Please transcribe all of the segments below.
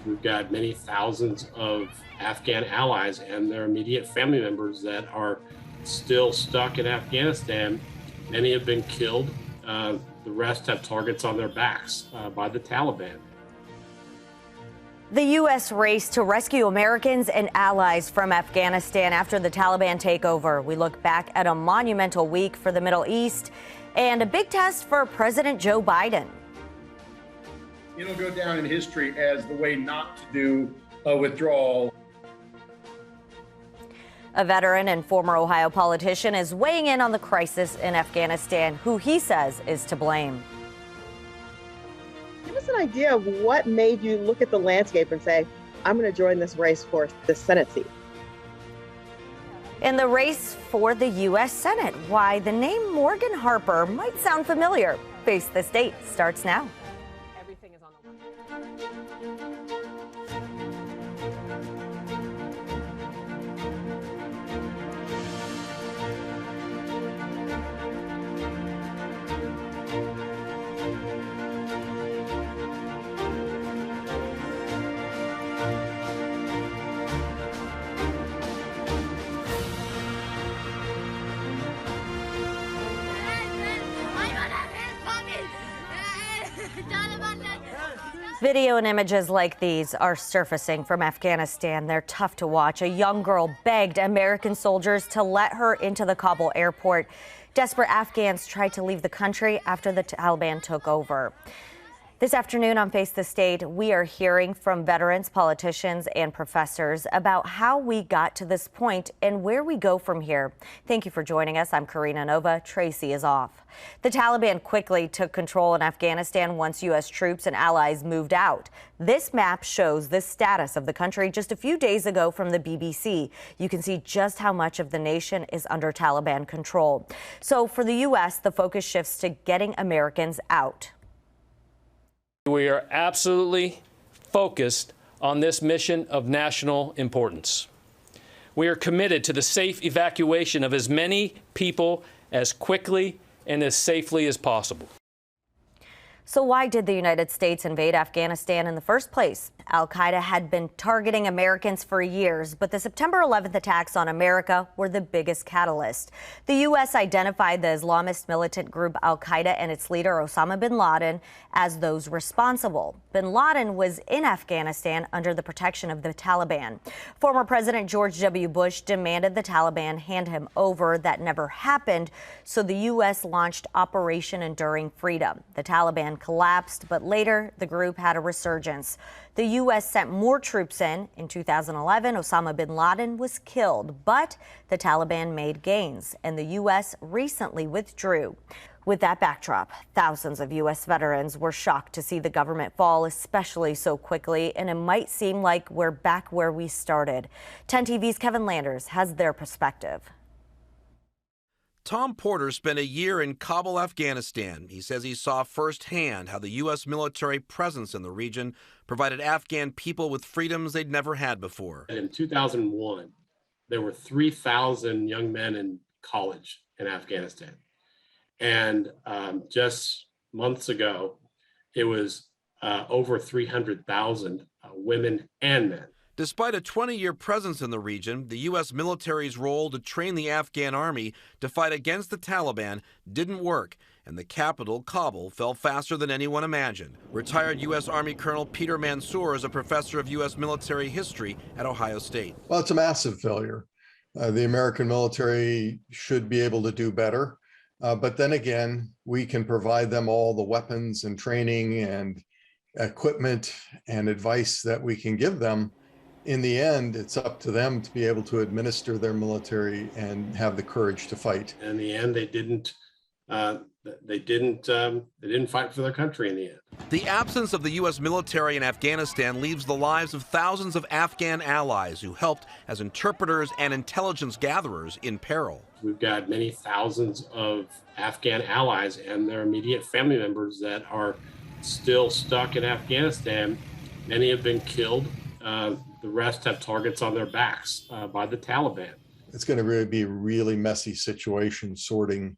We've got many thousands of Afghan allies and their immediate family members that are still stuck in Afghanistan. Many have been killed. The rest have targets on their backs by the Taliban. The U.S. raced to rescue Americans and allies from Afghanistan after the Taliban takeover. We look back at a monumental week for the Middle East and a big test for President Joe Biden. It'll go down in history as the way not to do a withdrawal. A veteran and former Ohio politician is weighing in on the crisis in Afghanistan, who he says is to blame. Give us an idea of what made you look at the landscape and say, I'm going to join this race for the Senate seat. In the race for the U.S. Senate, why the name Morgan Harper might sound familiar. Face the State starts now. Everything is on the Video and images like these are surfacing from Afghanistan. They're tough to watch. A young girl begged American soldiers to let her into the Kabul airport. Desperate Afghans tried to leave the country after the Taliban took over. This afternoon on Face the State, we are hearing from veterans, politicians, and professors about how we got to this point and where we go from here. Thank you for joining us. I'm Karina Nova. Tracy is off. The Taliban quickly took control in Afghanistan once U.S. troops and allies moved out. This map shows the status of the country just a few days ago from the BBC. You can see just how much of the nation is under Taliban control. So for the U.S., the focus shifts to getting Americans out. We are absolutely focused on this mission of national importance. We are committed to the safe evacuation of as many people as quickly and as safely as possible. So why did the United States invade Afghanistan in the first place? Al-Qaeda had been targeting Americans for years, but the September 11th attacks on America were the biggest catalyst. The U.S. identified the Islamist militant group Al-Qaeda and its leader Osama bin Laden as those responsible. Bin Laden was in Afghanistan under the protection of the Taliban. Former President George W. Bush demanded the Taliban hand him over. That never happened, so the U.S. launched Operation Enduring Freedom. The Taliban collapsed, but later the group had a resurgence. The U.S. sent more troops in. In 2011, Osama bin Laden was killed, but the Taliban made gains, and the U.S. recently withdrew. With that backdrop, thousands of U.S. veterans were shocked to see the government fall, especially so quickly, and it might seem like we're back where we started. 10 TV's Kevin Landers has their perspective. Tom Porter spent a year in Kabul, Afghanistan. He says he saw firsthand how the U.S. military presence in the region provided Afghan people with freedoms they'd never had before. In 2001, there were 3,000 young men in college in Afghanistan. And just months ago, it was over 300,000 women and men. Despite a 20-year presence in the region, the U.S. military's role to train the Afghan army to fight against the Taliban didn't work, and the capital, Kabul, fell faster than anyone imagined. Retired U.S. Army Colonel Peter Mansour is a professor of U.S. military history at Ohio State. Well, it's a massive failure. The American military should be able to do better. But then again, we can provide them all the weapons and training and equipment and advice that we can give them. In the end, it's up to them to be able to administer their military and have the courage to fight. In the end, they didn't fight for their country in the end. The absence of the U.S. military in Afghanistan leaves the lives of thousands of Afghan allies who helped as interpreters and intelligence gatherers in peril. We've got many thousands of Afghan allies and their immediate family members that are still stuck in Afghanistan. Many have been killed. The rest have targets on their backs by the Taliban. It's going to really be a really messy situation sorting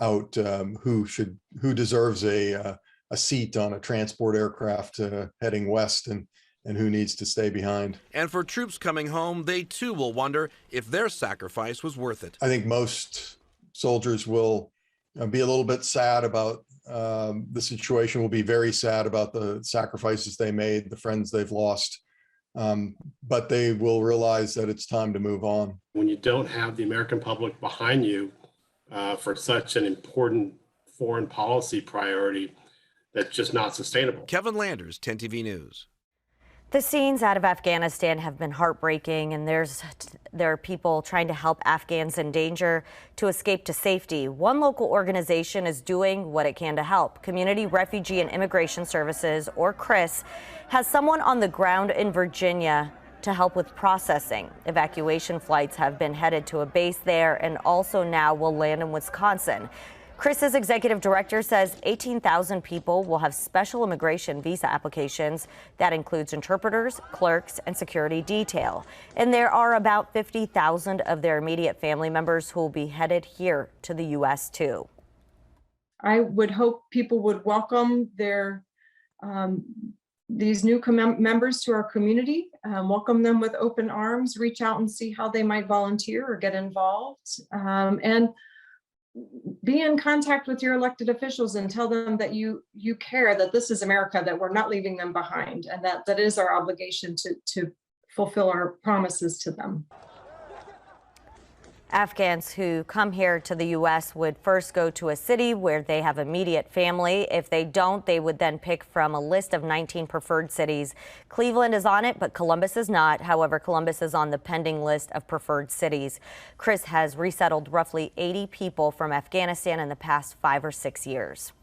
out who deserves a seat on a transport aircraft heading west and and who needs to stay behind. And for troops coming home, they too will wonder if their sacrifice was worth it. I think most soldiers will be a little bit sad about the situation, will be very sad about the sacrifices they made, the friends they've lost, but they will realize that it's time to move on. When you don't have the American public behind you for such an important foreign policy priority, that's just not sustainable. Kevin Landers, 10 TV News. The scenes out of Afghanistan have been heartbreaking, and there are people trying to help Afghans in danger to escape to safety. One local organization is doing what it can to help. Community Refugee and Immigration Services, or CRIS, has someone on the ground in Virginia to help with processing. Evacuation flights have been headed to a base there and also now will land in Wisconsin. CRIS's executive director says 18,000 people will have special immigration visa applications. That includes interpreters, clerks, and security detail. And there are about 50,000 of their immediate family members who will be headed here to the U.S. too. I would hope people would welcome these new members to our community, welcome them with open arms, reach out and see how they might volunteer or get involved, and be in contact with your elected officials and tell them that you care, that this is America, that we're not leaving them behind, and that is our obligation to fulfill our promises to them. Afghans who come here to the U.S. would first go to a city where they have immediate family. If they don't, they would then pick from a list of 19 preferred cities. Cleveland is on it, but Columbus is not. However, Columbus is on the pending list of preferred cities. CRIS has resettled roughly 80 people from Afghanistan in the past 5 or 6 years.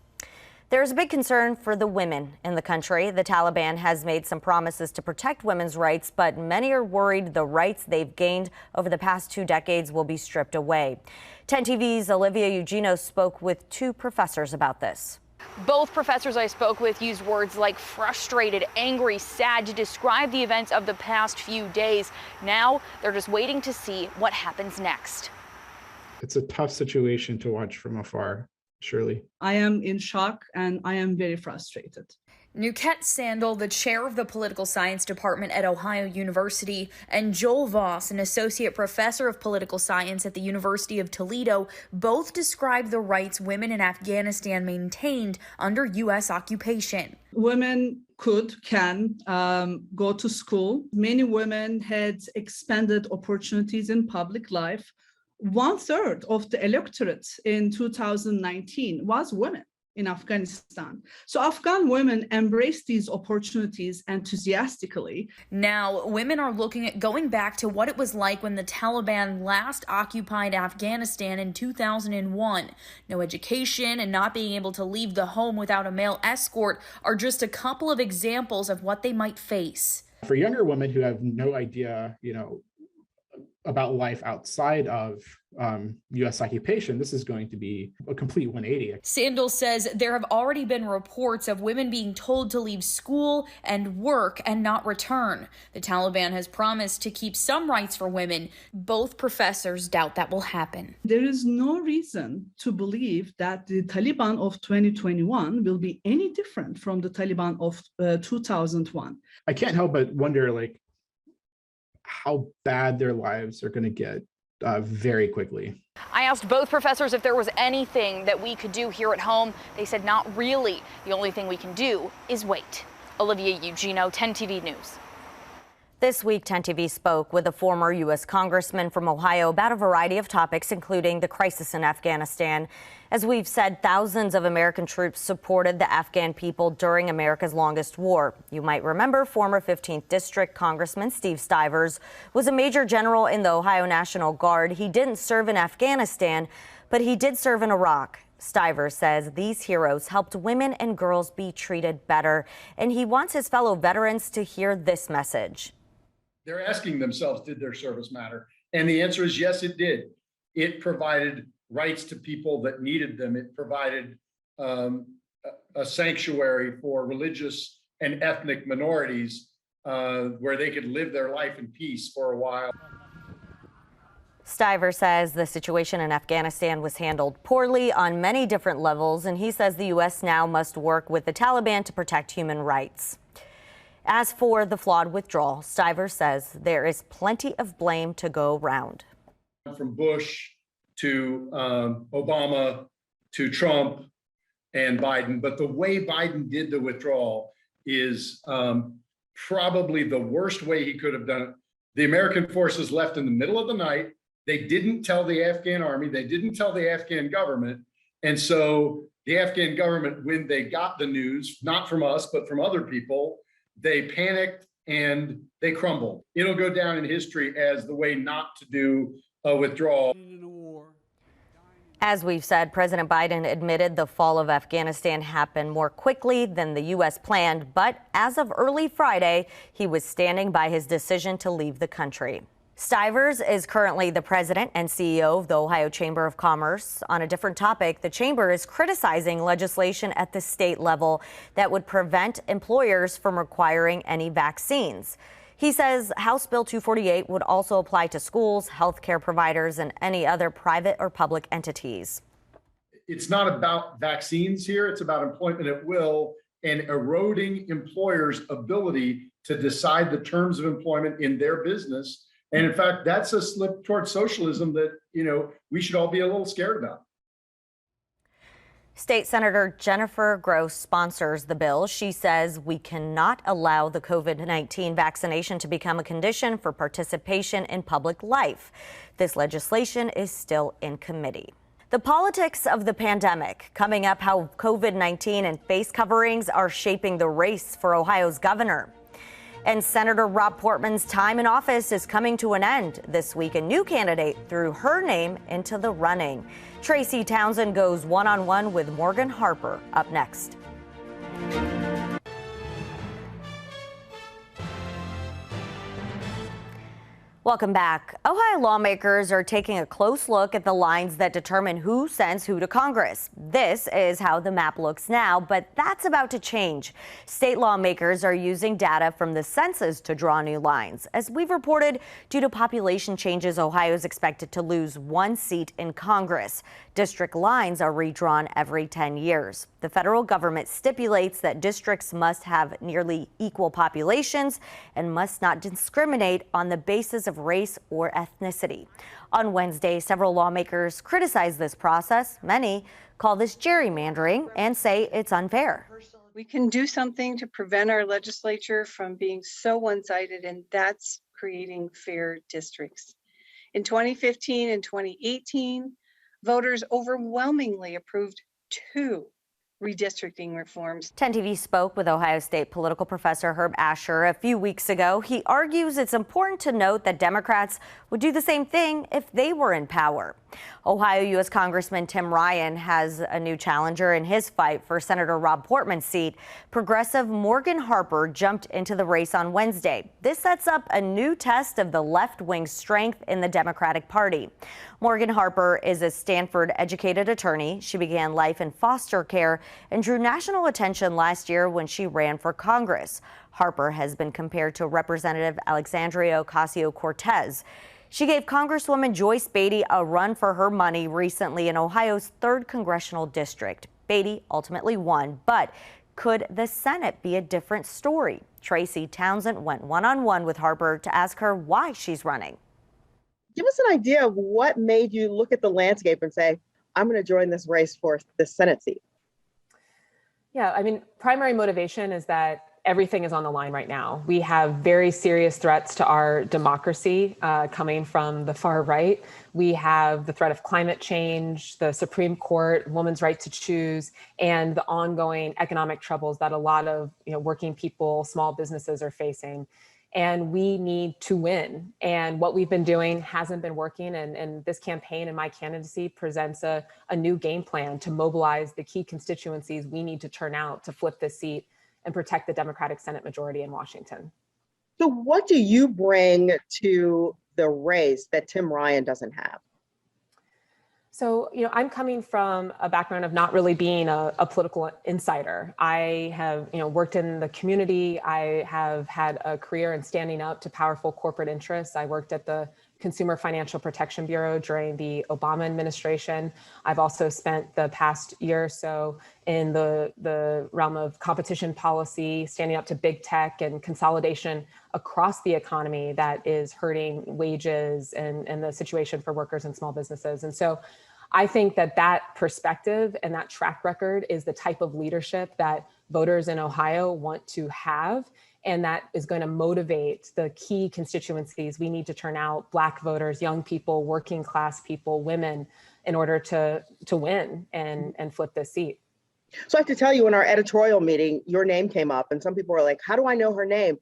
There's a big concern for the women in the country. The Taliban has made some promises to protect women's rights, but many are worried the rights they've gained over the past 2 decades will be stripped away. 10 TV's Olivia Eugenio spoke with 2 professors about this. Both professors I spoke with used words like frustrated, angry, sad to describe the events of the past few days. Now they're just waiting to see what happens next. It's a tough situation to watch from afar. Surely. I am in shock and I am very frustrated. Nuket Sandel, the chair of the political science department at Ohio University, and Joel Voss, an associate professor of political science at the University of Toledo, both describe the rights women in Afghanistan maintained under U.S. occupation. Women can go to school. Many women had expanded opportunities in public life. 1/3 of the electorate in 2019 was women in Afghanistan. So Afghan women embraced these opportunities enthusiastically. Now, women are looking at going back to what it was like when the Taliban last occupied Afghanistan in 2001. No education and not being able to leave the home without a male escort are just a couple of examples of what they might face. For younger women who have no idea, about life outside of U.S. occupation, this is going to be a complete 180. Sandel says there have already been reports of women being told to leave school and work and not return. The Taliban has promised to keep some rights for women. Both professors doubt that will happen. There is no reason to believe that the Taliban of 2021 will be any different from the Taliban of 2001. I can't help but wonder, how bad their lives are going to get very quickly. I asked both professors if there was anything that we could do here at home. They said not really. The only thing we can do is wait. Olivia Eugenio, 10 TV News. This week, 10 TV spoke with a former U.S. congressman from Ohio about a variety of topics, including the crisis in Afghanistan. As we've said, thousands of American troops supported the Afghan people during America's longest war. You might remember former 15th District Congressman Steve Stivers was a major general in the Ohio National Guard. He didn't serve in Afghanistan, but he did serve in Iraq. Stivers says these heroes helped women and girls be treated better, and he wants his fellow veterans to hear this message. They're asking themselves, did their service matter? And the answer is yes, it did. It provided rights to people that needed them. It provided a sanctuary for religious and ethnic minorities where they could live their life in peace for a while. Stivers says the situation in Afghanistan was handled poorly on many different levels, and he says the U.S. now must work with the Taliban to protect human rights. As for the flawed withdrawal, Stivers says there is plenty of blame to go round. From Bush to Obama to Trump and Biden, but the way Biden did the withdrawal is probably the worst way he could have done it. The American forces left in the middle of the night. They didn't tell the Afghan army. They didn't tell the Afghan government. And so the Afghan government, when they got the news, not from us, but from other people, they panicked and they crumbled. It'll go down in history as the way not to do a withdrawal. As we've said, President Biden admitted the fall of Afghanistan happened more quickly than the U.S. planned, but as of early Friday, he was standing by his decision to leave the country. Stivers is currently the president and CEO of the Ohio Chamber of Commerce. On a different topic, the chamber is criticizing legislation at the state level that would prevent employers from requiring any vaccines. He says House Bill 248 would also apply to schools, healthcare providers, and any other private or public entities. It's not about vaccines here. It's about employment at will and eroding employers' ability to decide the terms of employment in their business. And in fact, that's a slip towards socialism that, we should all be a little scared about. State Senator Jennifer Gross sponsors the bill. She says we cannot allow the COVID-19 vaccination to become a condition for participation in public life. This legislation is still in committee. The politics of the pandemic. Coming up, how COVID-19 and face coverings are shaping the race for Ohio's governor. And Senator Rob Portman's time in office is coming to an end this week. A new candidate threw her name into the running. Tracy Townsend goes one-on-one with Morgan Harper up next. Welcome back. Ohio lawmakers are taking a close look at the lines that determine who sends who to Congress. This is how the map looks now, but that's about to change. State lawmakers are using data from the census to draw new lines. As we've reported, due to population changes, Ohio is expected to lose one seat in Congress. District lines are redrawn every 10 years. The federal government stipulates that districts must have nearly equal populations and must not discriminate on the basis of race or ethnicity. On Wednesday, several lawmakers criticized this process. Many call this gerrymandering and say it's unfair. We can do something to prevent our legislature from being so one-sided, and that's creating fair districts. In 2015 and 2018, voters overwhelmingly approved 2 redistricting reforms. 10 TV spoke with Ohio State political professor Herb Asher a few weeks ago. He argues it's important to note that Democrats would do the same thing if they were in power. Ohio U.S. Congressman Tim Ryan has a new challenger in his fight for Senator Rob Portman's seat. Progressive Morgan Harper jumped into the race on Wednesday. This sets up a new test of the left-wing strength in the Democratic Party. Morgan Harper is a Stanford-educated attorney. She began life in foster care and drew national attention last year when she ran for Congress. Harper has been compared to Representative Alexandria Ocasio-Cortez. She gave Congresswoman Joyce Beatty a run for her money recently in Ohio's 3rd congressional district. Beatty ultimately won, but could the Senate be a different story? Tracy Townsend went one-on-one with Harper to ask her why she's running. Give us an idea of what made you look at the landscape and say, I'm going to join this race for the Senate seat. Yeah, I mean, primary motivation is that everything is on the line right now. We have very serious threats to our democracy coming from the far right. We have the threat of climate change, the Supreme Court, women's right to choose, and the ongoing economic troubles that a lot of working people, small businesses are facing. And we need to win. And what we've been doing hasn't been working. And this campaign and my candidacy presents a new game plan to mobilize the key constituencies we need to turn out to flip this seat and protect the Democratic Senate majority in Washington. So what do you bring to the race that Tim Ryan doesn't have? So, I'm coming from a background of not really being a political insider. I have, worked in the community. I have had a career in standing up to powerful corporate interests. I worked at the Consumer Financial Protection Bureau during the Obama administration. I've also spent the past year or so in the realm of competition policy, standing up to big tech and consolidation across the economy that is hurting wages and the situation for workers and small businesses. And so I think that perspective and that track record is the type of leadership that voters in Ohio want to have, and that is going to motivate the key constituencies we need to turn out: Black voters, young people, working class people, women, in order to win and flip this seat. So I have to tell you, in our editorial meeting, your name came up and some people were like, how do I know her name?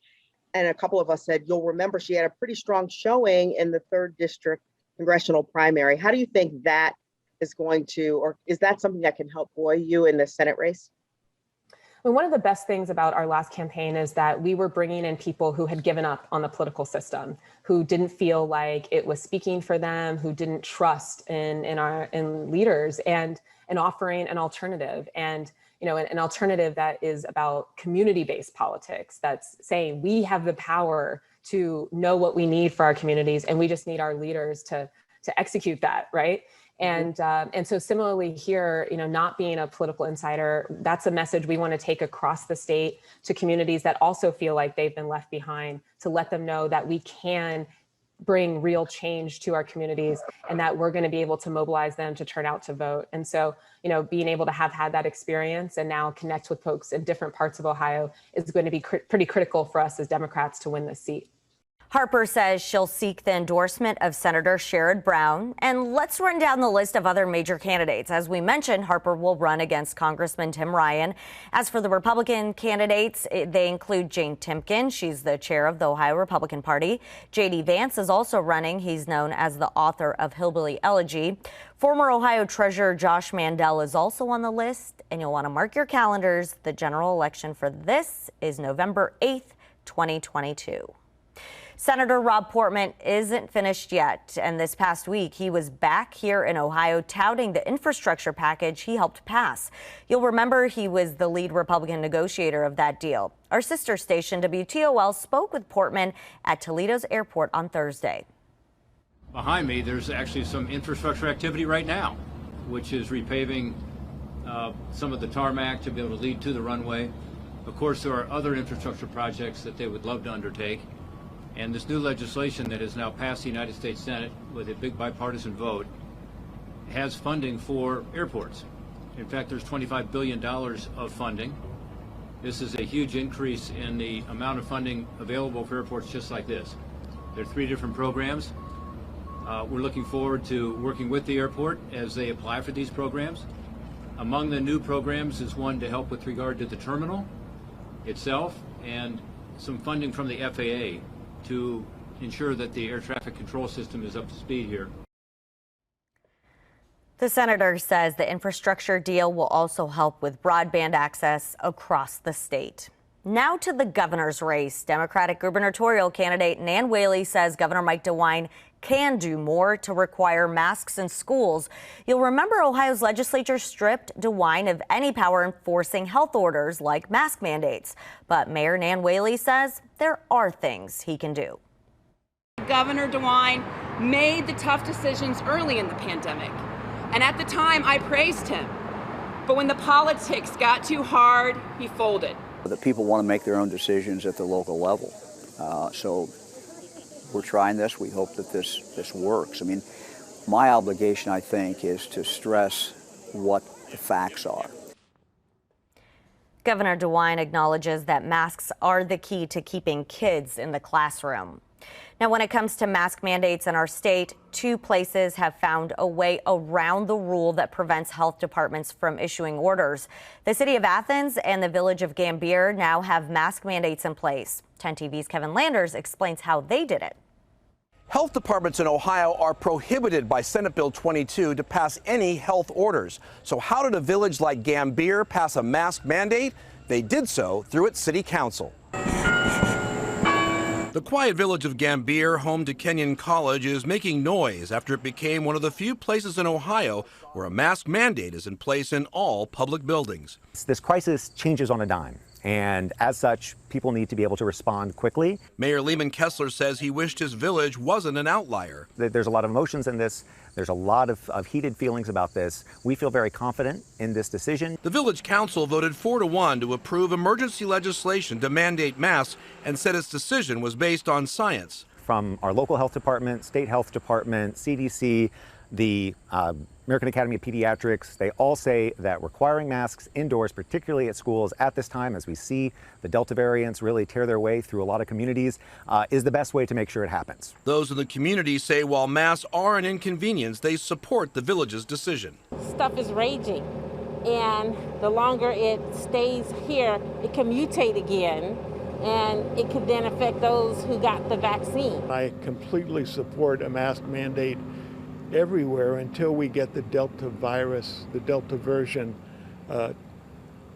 And a couple of us said, you'll remember she had a pretty strong showing in the 3rd District congressional primary. How do you think that is going to, or is that something that can help buoy you in the Senate race? And one of the best things about our last campaign is that we were bringing in people who had given up on the political system, who didn't feel like it was speaking for them, who didn't trust in leaders, and offering an alternative, and an alternative that is about community-based politics, that's saying we have the power to know what we need for our communities, and we just need our leaders to execute that, right? And so similarly here, not being a political insider, that's a message we want to take across the state to communities that also feel like they've been left behind, to let them know that we can bring real change to our communities and that we're going to be able to mobilize them to turn out to vote. And so, being able to have had that experience and now connect with folks in different parts of Ohio is going to be pretty critical for us as Democrats to win this seat. Harper says she'll seek the endorsement of Senator Sherrod Brown. And let's run down the list of other major candidates. As we mentioned, Harper will run against Congressman Tim Ryan. As for the Republican candidates, they include Jane Timken. She's the chair of the Ohio Republican Party. J.D. Vance is also running. He's known as the author of Hillbilly Elegy. Former Ohio Treasurer Josh Mandel is also on the list. And you'll want to mark your calendars. The general election for this is November 8th, 2022. Senator Rob Portman isn't finished yet, and this past week he was back here in Ohio touting the infrastructure package he helped pass. You'll remember he was the lead Republican negotiator of that deal. Our sister station, WTOL, spoke with Portman at Toledo's airport on Thursday. Behind me, there's actually some infrastructure activity right now, which is repaving some of the tarmac to be able to lead to the runway. Of course, there are other infrastructure projects that they would love to undertake. And this new legislation that has now passed the United States Senate with a big bipartisan vote has funding for airports. In fact, there's $25 billion of funding. This is a huge increase in the amount of funding available for airports just like this. There are 3 different programs. We're looking forward to working with the airport as they apply for these programs. Among the new programs is one to help with regard to the terminal itself and some funding from the FAA to ensure that the air traffic control system is up to speed here. The senator says the infrastructure deal will also help with broadband access across the state. Now to the governor's race. Democratic gubernatorial candidate Nan Whaley says Governor Mike DeWine can do more to require masks in schools. You'll remember Ohio's legislature stripped DeWine of any power enforcing health orders like mask mandates. But Mayor Nan Whaley says there are things he can do. Governor DeWine made the tough decisions early in the pandemic. And at the time, I praised him. But when the politics got too hard, he folded. The people want to make their own decisions at the local level. So we're trying this. We hope that this works. I mean, my obligation, I think, is to stress what the facts are. Governor DeWine acknowledges that masks are the key to keeping kids in the classroom. Now, when it comes to mask mandates in our state, 2 places have found a way around the rule that prevents health departments from issuing orders. The city of Athens and the village of Gambier now have mask mandates in place. 10 TV's Kevin Landers explains how they did it. Health departments in Ohio are prohibited by Senate Bill 22 to pass any health orders. So how did a village like Gambier pass a mask mandate? They did so through its city council. The quiet village of Gambier, home to Kenyon College, is making noise after it became one of the few places in Ohio where a mask mandate is in place in all public buildings. This crisis changes on a dime. And as such, people need to be able to respond quickly. Mayor Lehman Kessler says he wished his village wasn't an outlier. There's a lot of emotions in this. There's a lot of heated feelings about this. We feel very confident in this decision. The village council voted 4-1 to approve emergency legislation to mandate masks and said its decision was based on science. From our local health department, state health department, CDC, the American Academy of Pediatrics, they all say that requiring masks indoors, particularly at schools at this time, as we see the Delta variants really tear their way through a lot of communities, is the best way to make sure it happens. Those in the community say while masks are an inconvenience, they support the village's decision. Stuff is raging, and the longer it stays here, it can mutate again, and it could then affect those who got the vaccine. I completely support a mask mandate everywhere until we get the Delta virus, the Delta version,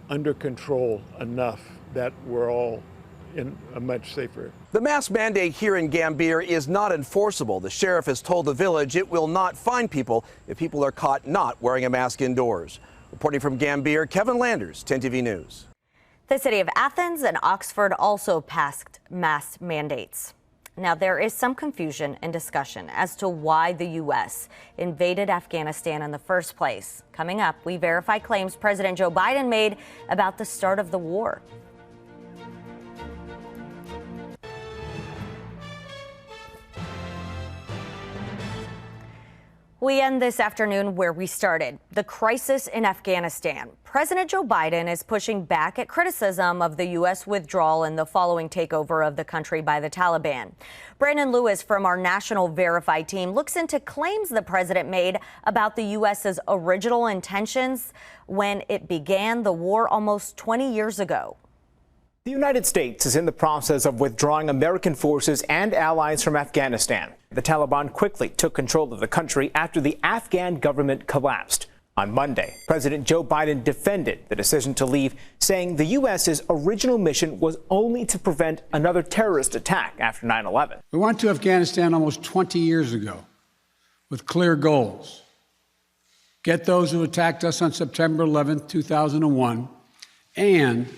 under control enough that we're all in a much safer. The mask mandate here in Gambier is not enforceable. The sheriff has told the village it will not fine people if people are caught not wearing a mask indoors. Reporting from Gambier, Kevin Landers, 10 TV News. The city of Athens and Oxford also passed mask mandates. Now, there is some confusion and discussion as to why the U.S. invaded Afghanistan in the first place. Coming up, we verify claims President Joe Biden made about the start of the war. We end this afternoon where we started, the crisis in Afghanistan. President Joe Biden is pushing back at criticism of the U.S. withdrawal and the following takeover of the country by the Taliban. Brandon Lewis from our National Verify team looks into claims the president made about the U.S.'s original intentions when it began the war almost 20 years ago. The United States is in the process of withdrawing American forces and allies from Afghanistan. The Taliban quickly took control of the country after the Afghan government collapsed. On Monday, President Joe Biden defended the decision to leave, saying the U.S.'s original mission was only to prevent another terrorist attack after 9/11. We went to Afghanistan almost 20 years ago with clear goals. Get those who attacked us on September 11th, 2001, and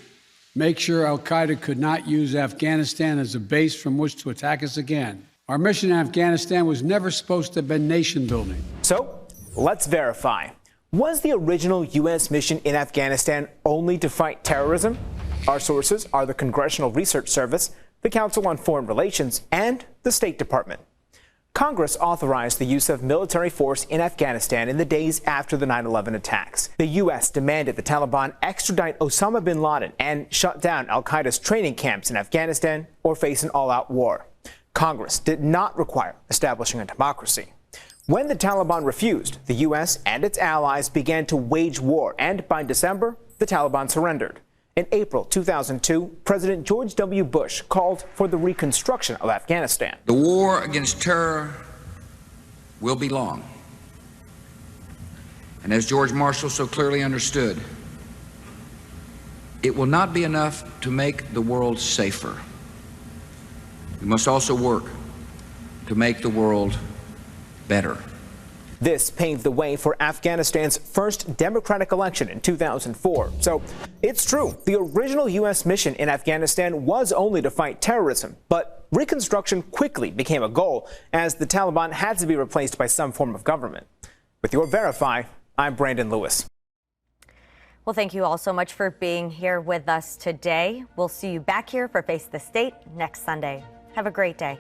make sure al-Qaeda could not use Afghanistan as a base from which to attack us again. Our mission in Afghanistan was never supposed to have been nation building. So let's verify. Was the original U.S. mission in Afghanistan only to fight terrorism? Our sources are the Congressional Research Service, the Council on Foreign Relations, and the State Department. Congress authorized the use of military force in Afghanistan in the days after the 9/11 attacks. The U.S. demanded the Taliban extradite Osama bin Laden and shut down al-Qaeda's training camps in Afghanistan or face an all-out war. Congress did not require establishing a democracy. When the Taliban refused, the U.S. and its allies began to wage war, and by December, the Taliban surrendered. In April 2002, President George W. Bush called for the reconstruction of Afghanistan. The war against terror will be long. And as George Marshall so clearly understood, it will not be enough to make the world safer. We must also work to make the world better. This paved the way for Afghanistan's first democratic election in 2004. So it's true, the original U.S. mission in Afghanistan was only to fight terrorism, but reconstruction quickly became a goal as the Taliban had to be replaced by some form of government. With your Verify, I'm Brandon Lewis. Well, thank you all so much for being here with us today. We'll see you back here for Face the State next Sunday. Have a great day.